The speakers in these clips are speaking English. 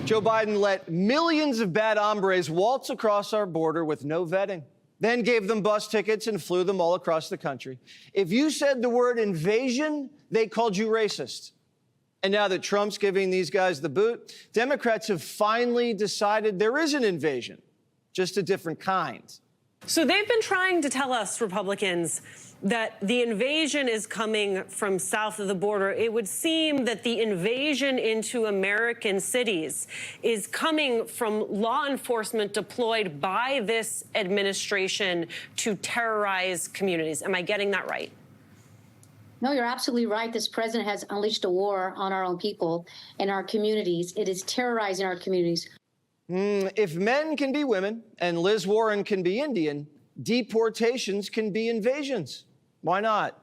Joe Biden let millions of bad hombres waltz across our border with no vetting, then gave them bus tickets and flew them all across the country. If you said the word invasion, they called you racist. And now that Trump's giving these guys the boot, Democrats have finally decided there is an invasion, just a different kind. So they've been trying to tell us, Republicans, that the invasion is coming from south of the border. It would seem that the invasion into American cities is coming from law enforcement deployed by this administration to terrorize communities. Am I getting that right? No, you're absolutely right. This president has unleashed a war on our own people and our communities. It is terrorizing our communities. If men can be women and Liz Warren can be Indian, deportations can be invasions. Why not?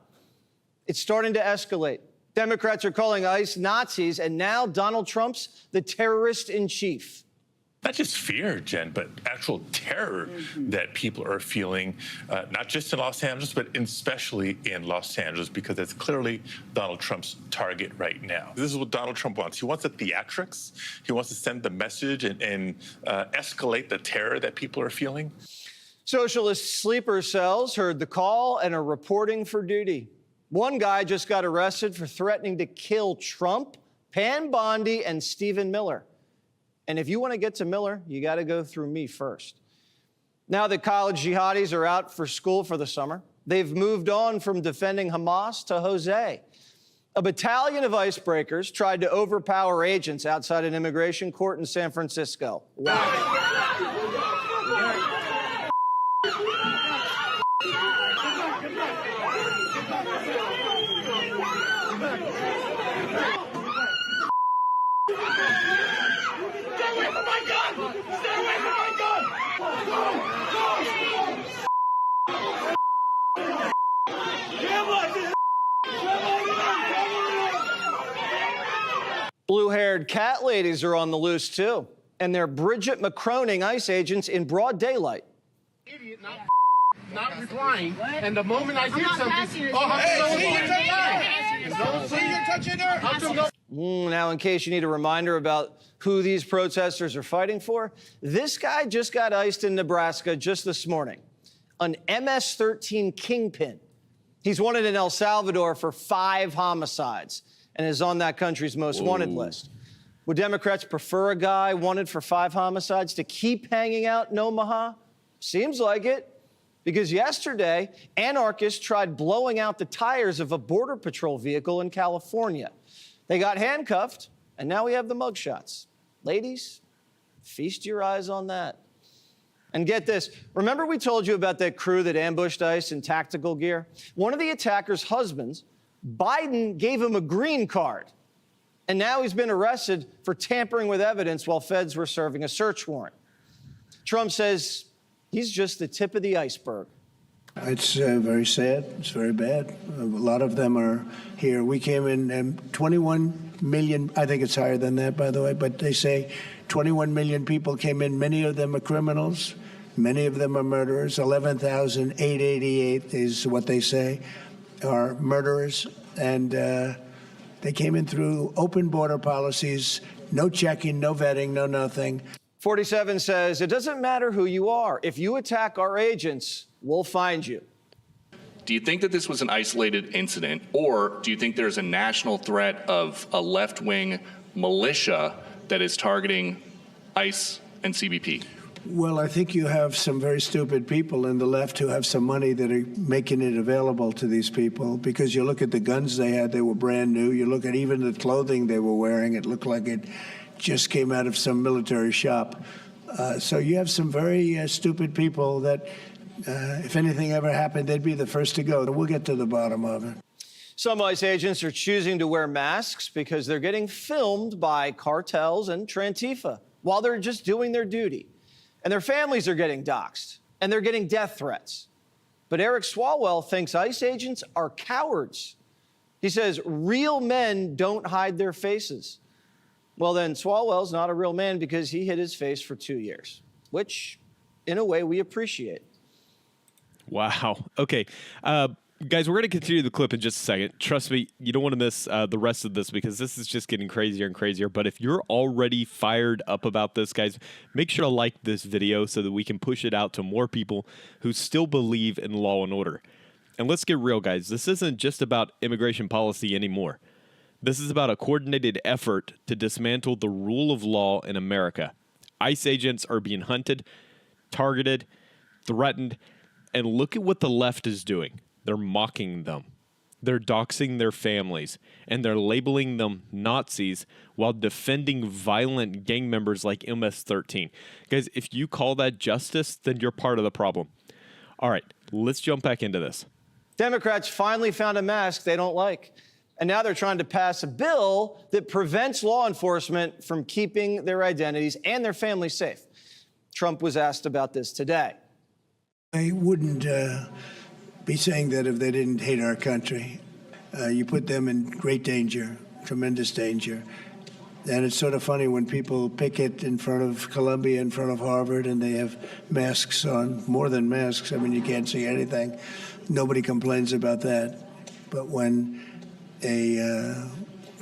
It's starting to escalate. Democrats are calling ICE Nazis, and now Donald Trump's the terrorist in chief. Not just fear, Jen, but actual terror that people are feeling, not just in Los Angeles, but especially in Los Angeles, because that's clearly Donald Trump's target right now. This is what Donald Trump wants. He wants the theatrics. He wants to send the message and escalate the terror that people are feeling. Socialist sleeper cells heard the call and are reporting for duty. One guy just got arrested for threatening to kill Trump, Pam Bondi, and Stephen Miller. And if you want to get to Miller, you got to go through me first. Now that college jihadis are out for school for the summer, they've moved on from defending Hamas to Jose. A battalion of icebreakers tried to overpower agents outside an immigration court in San Francisco. Wow. Blue-haired cat ladies are on the loose, too. And they're Bridget McCroning ICE agents in broad daylight. Idiot, not replying. And the moment I did something... Now, in case you need a reminder about who these protesters are fighting for, this guy just got iced in Nebraska just this morning. An MS-13 kingpin. He's wanted in El Salvador for 5 homicides and is on that country's most wanted list. Would Democrats prefer a guy wanted for 5 homicides to keep hanging out in Omaha? Seems like it, because yesterday, anarchists tried blowing out the tires of a Border Patrol vehicle in California. They got handcuffed, and now we have the mugshots. Ladies, feast your eyes on that. And get this, remember we told you about that crew that ambushed ICE in tactical gear? One of the attackers' husbands, Biden gave him a green card. And now he's been arrested for tampering with evidence while feds were serving a search warrant. Trump says he's just the tip of the iceberg. It's very sad. It's very bad. A lot of them are here. We came in and 21 million, I think it's higher than that, by the way, but they say 21 million people came in. Many of them are criminals. Many of them are murderers. 11,888 is what they say are murderers. And they came in through open border policies, no checking, no vetting, no nothing. 47 says, it doesn't matter who you are. If you attack our agents, we'll find you. Do you think that this was an isolated incident, or do you think there's a national threat of a left-wing militia that is targeting ICE and CBP? Well, I think you have some very stupid people in the left who have some money that are making it available to these people, because you look at the guns they had, they were brand new. You look at even the clothing they were wearing, it looked like it just came out of some military shop. So you have some very stupid people that, if anything ever happened, they'd be the first to go. We'll get to the bottom of it. Some ICE agents are choosing to wear masks because they're getting filmed by cartels and Trantifa while they're just doing their duty. And their families are getting doxxed, and they're getting death threats. But Eric Swalwell thinks ICE agents are cowards. He says real men don't hide their faces. Well, then Swalwell's not a real man because he hid his face for 2 years, which, in a way, we appreciate. Wow. Okay. Guys, we're going to continue the clip in just a second. Trust me, you don't want to miss the rest of this because this is just getting crazier and crazier. But if you're already fired up about this, guys, make sure to like this video so that we can push it out to more people who still believe in law and order. And let's get real, guys. This isn't just about immigration policy anymore. This is about a coordinated effort to dismantle the rule of law in America. ICE agents are being hunted, targeted, threatened, and look at what the left is doing. They're mocking them. They're doxing their families, and they're labeling them Nazis while defending violent gang members like MS-13. Guys, if you call that justice, then you're part of the problem. All right, let's jump back into this. Democrats finally found a mask they don't like. And now they're trying to pass a bill that prevents law enforcement from keeping their identities and their families safe. Trump was asked about this today. I wouldn't be saying that if they didn't hate our country. You put them in great danger, tremendous danger. And it's sort of funny when people picket in front of Columbia, in front of Harvard, and they have masks on, more than masks. I mean, you can't see anything. Nobody complains about that. But when a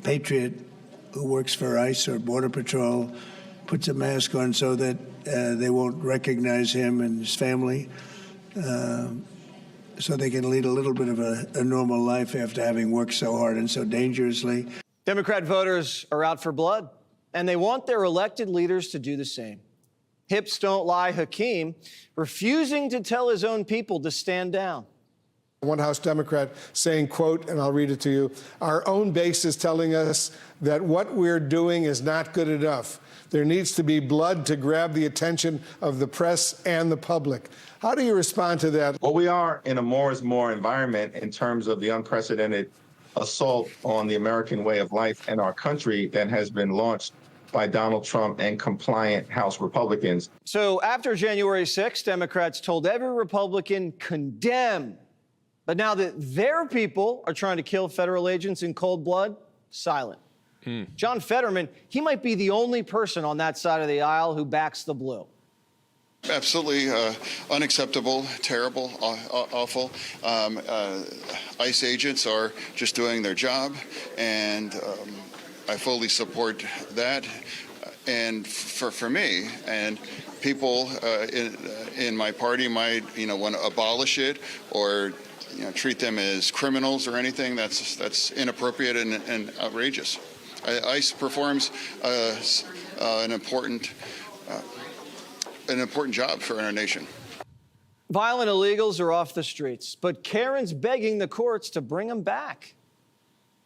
patriot who works for ICE or Border Patrol puts a mask on so that they won't recognize him and his family, so they can lead a little bit of a normal life after having worked so hard and so dangerously. Democrat voters are out for blood, and they want their elected leaders to do the same. Hips don't lie Hakeem, refusing to tell his own people to stand down. One House Democrat saying, quote, and I'll read it to you, "Our own base is telling us that what we're doing is not good enough. There needs to be blood to grab the attention of the press and the public." How do you respond to that? Well, we are in a more is more environment in terms of the unprecedented assault on the American way of life and our country that has been launched by Donald Trump and compliant House Republicans. So after January 6th, Democrats told every Republican, condemn. But now that their people are trying to kill federal agents in cold blood, silent. John Fetterman, he might be the only person on that side of the aisle who backs the blue. Absolutely unacceptable, terrible, awful. ICE agents are just doing their job, and I fully support that. And for me, and people in my party might, want to abolish it or treat them as criminals or anything. That's inappropriate and outrageous. ICE performs an important job for our nation. Violent illegals are off the streets, but Karen's begging the courts to bring them back.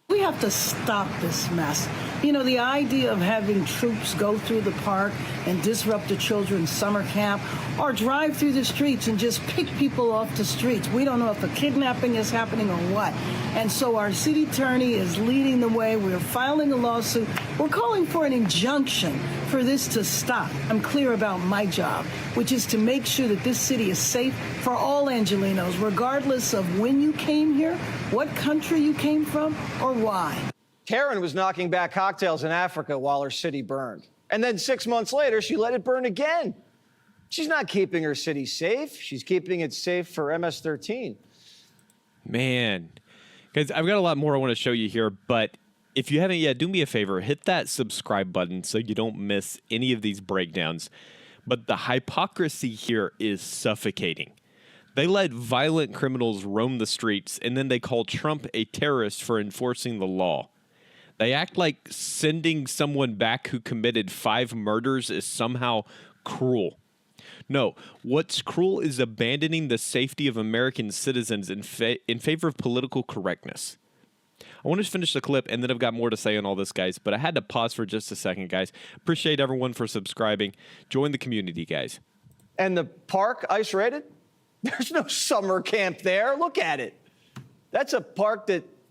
We have to stop this mess. The idea of having troops go through the park and disrupt the children's summer camp or drive through the streets and just pick people off the streets. We don't know if a kidnapping is happening or what. And so our city attorney is leading the way. We're filing a lawsuit. We're calling for an injunction for this to stop. I'm clear about my job, which is to make sure that this city is safe for all Angelenos, regardless of when you came here, what country you came from, or why. Karen was knocking back cocktails in Africa while her city burned. And then 6 months later, she let it burn again. She's not keeping her city safe. She's keeping it safe for MS-13. Man. Guys, I've got a lot more I want to show you here, but if you haven't yet, do me a favor, hit that subscribe button so you don't miss any of these breakdowns. But the hypocrisy here is suffocating. They let violent criminals roam the streets, and then they call Trump a terrorist for enforcing the law. They act like sending someone back who committed 5 murders is somehow cruel. No, what's cruel is abandoning the safety of American citizens in favor of political correctness. I want to finish the clip, and then I've got more to say on all this, guys, but I had to pause for just a second, guys. Appreciate everyone for subscribing. Join the community, guys. And the park ICE raided? There's no summer camp there. Look at it. That's a park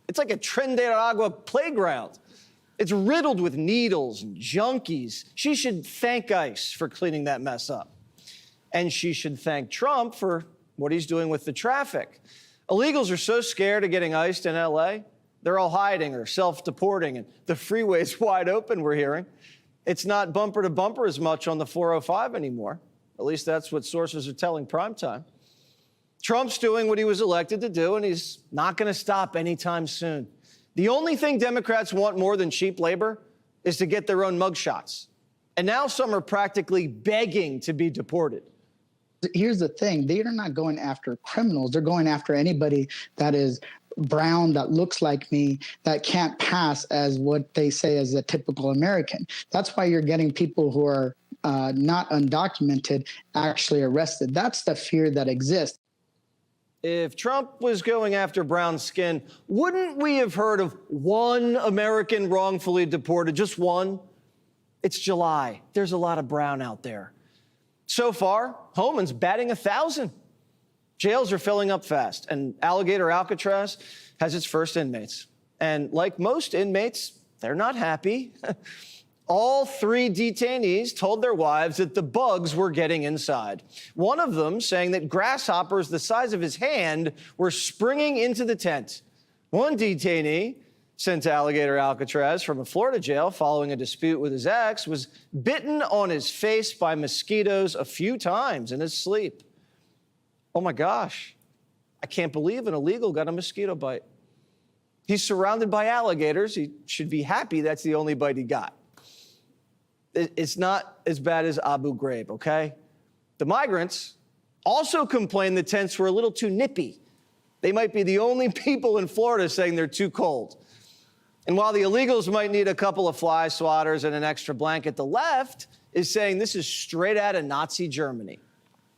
it's like a Tren de Agua playground. It's riddled with needles and junkies. She should thank ICE for cleaning that mess up. And she should thank Trump for what he's doing with the traffic. Illegals are so scared of getting iced in LA, they're all hiding or self-deporting, and the freeway's wide open, we're hearing. It's not bumper to bumper as much on the 405 anymore. At least that's what sources are telling Primetime. Trump's doing what he was elected to do, and he's not going to stop anytime soon. The only thing Democrats want more than cheap labor is to get their own mugshots. And now some are practically begging to be deported. Here's the thing. They are not going after criminals. They're going after anybody that is brown, that looks like me, that can't pass as what they say as a typical American. That's why you're getting people who are not undocumented actually arrested. That's the fear that exists. If Trump was going after brown skin, wouldn't we have heard of one American wrongfully deported, just one? It's July. There's a lot of brown out there. So far, Homan's batting 1,000. Jails are filling up fast, and Alligator Alcatraz has its first inmates. And like most inmates, they're not happy. All 3 detainees told their wives that the bugs were getting inside. One of them saying that grasshoppers the size of his hand were springing into the tent. One detainee, sent to Alligator Alcatraz from a Florida jail following a dispute with his ex, was bitten on his face by mosquitoes a few times in his sleep. Oh my gosh, I can't believe an illegal got a mosquito bite. He's surrounded by alligators. He should be happy that's the only bite he got. It's not as bad as Abu Ghraib, okay? The migrants also complained the tents were a little too nippy. They might be the only people in Florida saying they're too cold. And while the illegals might need a couple of fly swatters and an extra blanket, the left is saying this is straight out of Nazi Germany.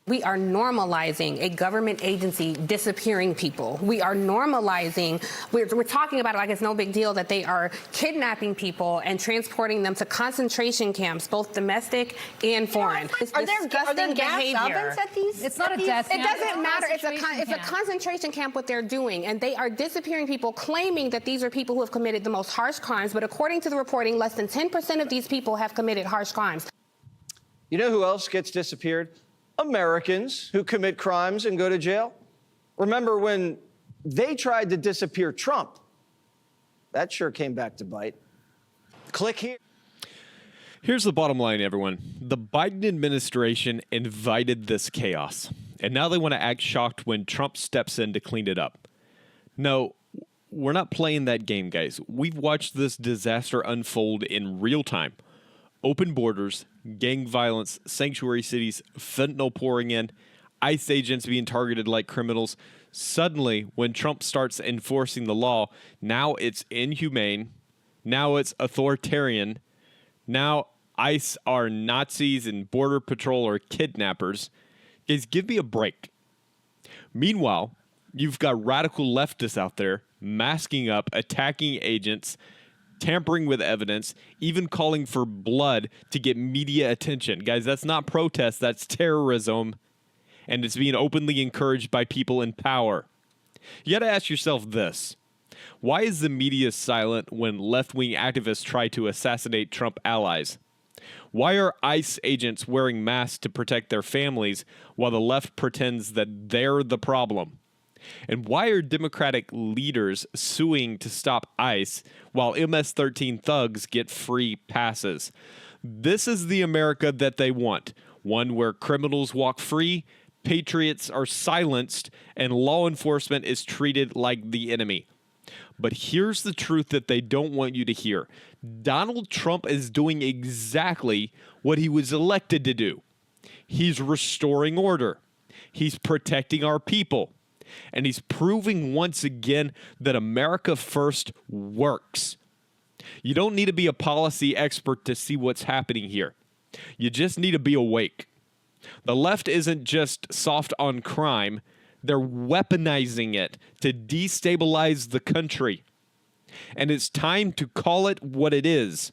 We are normalizing a government agency disappearing people. We are normalizing, we're talking about it like it's no big deal that they are kidnapping people and transporting them to concentration camps, both domestic and foreign. Are there gas ovens at these? It's not a death camp. It doesn't matter. It's a camp. concentration camp what they're doing, and they are disappearing people, claiming that these are people who have committed the most harsh crimes, but according to the reporting, less than 10% of these people have committed harsh crimes. You know who else gets disappeared? Americans who commit crimes and go to jail. Remember when they tried to disappear Trump? That sure came back to bite. Click here. Here's the bottom line, everyone. The Biden administration invited this chaos, and now they want to act shocked when Trump steps in to clean it up. No, we're not playing that game, guys. We've watched this disaster unfold in real time. Open borders, gang violence, sanctuary cities, fentanyl pouring in, ICE agents being targeted like criminals. Suddenly, when Trump starts enforcing the law, now it's inhumane, now it's authoritarian, now ICE are Nazis and Border Patrol are kidnappers. Guys, give me a break. Meanwhile, you've got radical leftists out there masking up, attacking agents, tampering with evidence, even calling for blood to get media attention. Guys, that's not protest, that's terrorism, and it's being openly encouraged by people in power. You got to ask yourself this. Why is the media silent when left-wing activists try to assassinate Trump allies? Why are ICE agents wearing masks to protect their families while the left pretends that they're the problem? And why are Democratic leaders suing to stop ICE while MS-13 thugs get free passes? This is the America that they want, one where criminals walk free, patriots are silenced, and law enforcement is treated like the enemy. But here's the truth that they don't want you to hear. Donald Trump is doing exactly what he was elected to do. He's restoring order. He's protecting our people. And he's proving once again that America First works. You don't need to be a policy expert to see what's happening here. You just need to be awake. The left isn't just soft on crime. They're weaponizing it to destabilize the country. And it's time to call it what it is.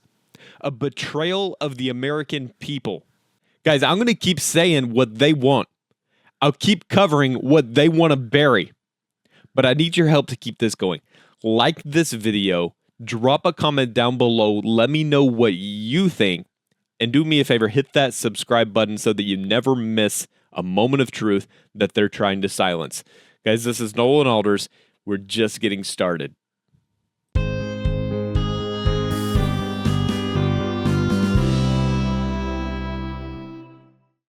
A betrayal of the American people. Guys, I'm going to keep saying what they want. I'll keep covering what they want to bury. But I need your help to keep this going. Like this video, drop a comment down below, let me know what you think, and do me a favor, hit that subscribe button so that you never miss a moment of truth that they're trying to silence. Guys, this is Nolan Alders. We're just getting started.